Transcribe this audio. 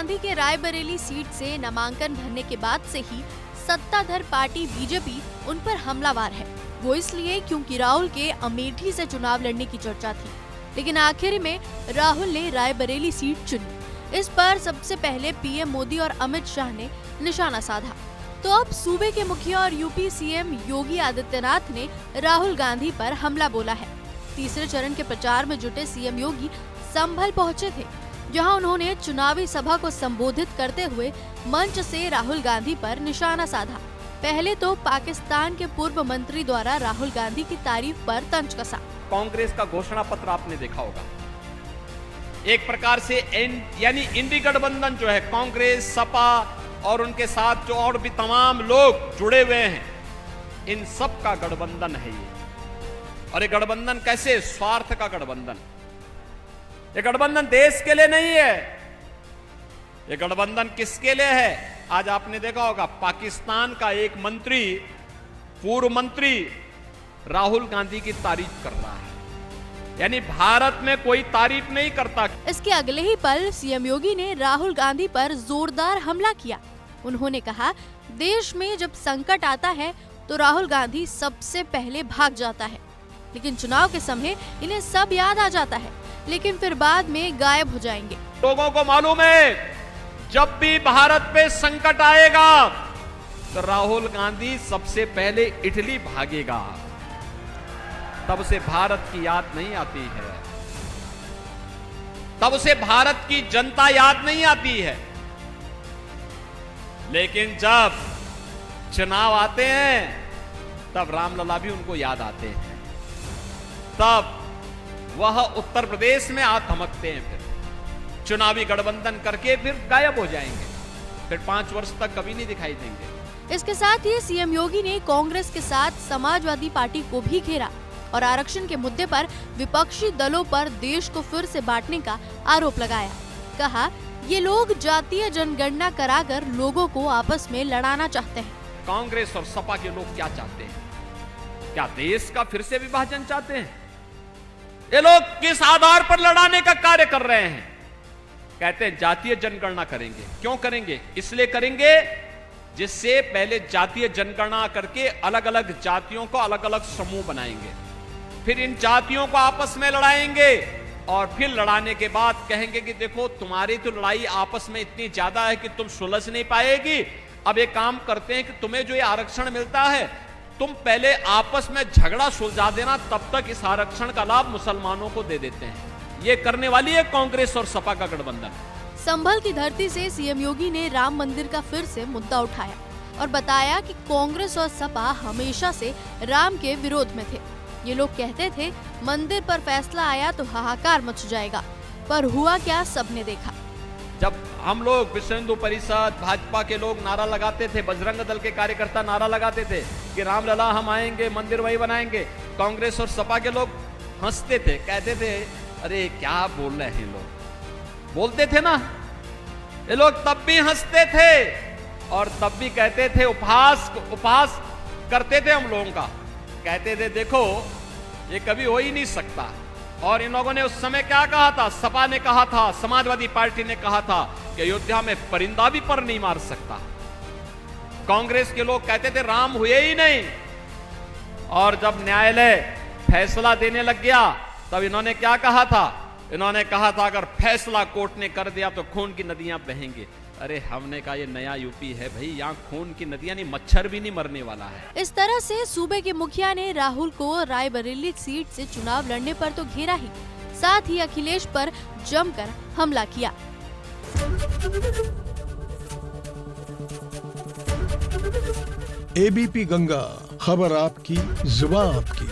गांधी के रायबरेली सीट से नामांकन भरने के बाद से ही सत्ताधार पार्टी बीजेपी उन पर हमलावर है। वो इसलिए क्योंकि राहुल के अमेठी से चुनाव लड़ने की चर्चा थी, लेकिन आखिर में राहुल ने रायबरेली सीट चुनी। इस पर सबसे पहले पीएम मोदी और अमित शाह ने निशाना साधा। तो अब सूबे के मुखिया और यूपी सीएम योगी आदित्यनाथ ने राहुल गांधी पर हमला बोला है। तीसरे चरण के प्रचार में जुटे सीएम योगी संभल पहुंचे थे, जहां उन्होंने चुनावी सभा को संबोधित करते हुए मंच से राहुल गांधी पर निशाना साधा। पहले तो पाकिस्तान के पूर्व मंत्री द्वारा राहुल गांधी की तारीफ पर तंज कसा। कांग्रेस का घोषणा पत्र आपने देखा होगा, एक प्रकार से यानी इंडी गठबंधन जो है, कांग्रेस, सपा और उनके साथ जो और भी तमाम लोग जुड़े हुए हैं, इन सब का गठबंधन है ये। और ये गठबंधन कैसे? स्वार्थ का गठबंधन। ये गठबंधन देश के लिए नहीं है, ये गठबंधन किसके लिए है? आज आपने देखा होगा, पाकिस्तान का एक मंत्री, पूर्व मंत्री राहुल गांधी की तारीफ कर रहा है, यानी भारत में कोई तारीफ नहीं करता। इसके अगले ही पल सीएम योगी ने राहुल गांधी पर जोरदार हमला किया। उन्होंने कहा, देश में जब संकट आता है तो राहुल गांधी सबसे पहले भाग जाता है, लेकिन चुनाव के समय इन्हें सब याद आ जाता है, लेकिन फिर बाद में गायब हो जाएंगे। लोगों को मालूम है, जब भी भारत पे संकट आएगा तो राहुल गांधी सबसे पहले इटली भागेगा, तब उसे भारत की याद नहीं आती है, तब उसे भारत की जनता याद नहीं आती है। लेकिन जब चुनाव आते हैं तब रामलला भी उनको याद आते हैं, तब वह उत्तर प्रदेश में आ धमकते हैं, फिर चुनावी गठबंधन करके फिर गायब हो जाएंगे, फिर 5 वर्ष तक कभी नहीं दिखाई देंगे। इसके साथ ही सीएम योगी ने कांग्रेस के साथ समाजवादी पार्टी को भी घेरा और आरक्षण के मुद्दे पर विपक्षी दलों पर देश को फिर से बांटने का आरोप लगाया। कहा, ये लोग जातीय जनगणना कराकर लोगों को आपस में लड़ाना चाहते हैं। कांग्रेस और सपा के लोग क्या चाहते हैं? क्या देश का फिर से विभाजन चाहते हैं? ये लोग किस आधार पर लड़ाने का कार्य कर रहे हैं? कहते हैं जातीय जनगणना करेंगे। क्यों करेंगे? इसलिए करेंगे जिससे पहले जातीय जनगणना करके अलग अलग जातियों को अलग अलग समूह बनाएंगे, फिर इन जातियों को आपस में लड़ाएंगे और फिर लड़ाने के बाद कहेंगे कि देखो तुम्हारी तो लड़ाई आपस में इतनी ज्यादा है कि तुम सुलझ नहीं पाएगी। अब एक काम करते हैं कि तुम्हें जो ये आरक्षण मिलता है, तुम पहले आपस में झगड़ा सुलझा देना, तब तक इस आरक्षण का लाभ मुसलमानों को दे देते हैं। ये करने वाली है कांग्रेस और सपा का गठबंधन। संभल की धरती से सीएम योगी ने राम मंदिर का फिर से मुद्दा उठाया और बताया कि कांग्रेस और सपा हमेशा से राम के विरोध में थे। ये लोग कहते थे मंदिर पर फैसला आया तो हाहाकार मच जाएगा, पर हुआ क्या सबने देखा। जब हम लोग विश्व हिंदू परिषद, भाजपा के लोग नारा लगाते थे, बजरंग दल के कार्यकर्ता नारा लगाते थे कि रामलला हम आएंगे, मंदिर वही बनाएंगे, कांग्रेस और सपा के लोग हंसते थे, कहते थे अरे क्या बोल रहे हैं लोग, बोलते थे ना ये लोग, तब भी हंसते थे और तब भी कहते थे, उपहास करते थे हम लोगों का, कहते थे देखो ये कभी हो ही नहीं सकता। और इन लोगों ने उस समय क्या कहा था? सपा ने कहा था, समाजवादी पार्टी ने कहा था कि अयोध्या में परिंदा भी पर नहीं मार सकता। कांग्रेस के लोग कहते थे राम हुए ही नहीं। और जब न्यायालय फैसला देने लग गया तब इन्होंने क्या कहा था? इन्होंने कहा था अगर फैसला कोर्ट ने कर दिया तो खून की नदियां बहेंगी। अरे हमने कहा ये नया यूपी है भाई, यहाँ खून की नदियां नहीं, मच्छर भी नहीं मरने वाला है। इस तरह से सूबे के मुखिया ने राहुल को रायबरेली सीट से चुनाव लड़ने पर तो घेरा ही, साथ ही अखिलेश पर जमकर हमला किया। एबीपी गंगा, खबर आपकी, जुबान आपकी।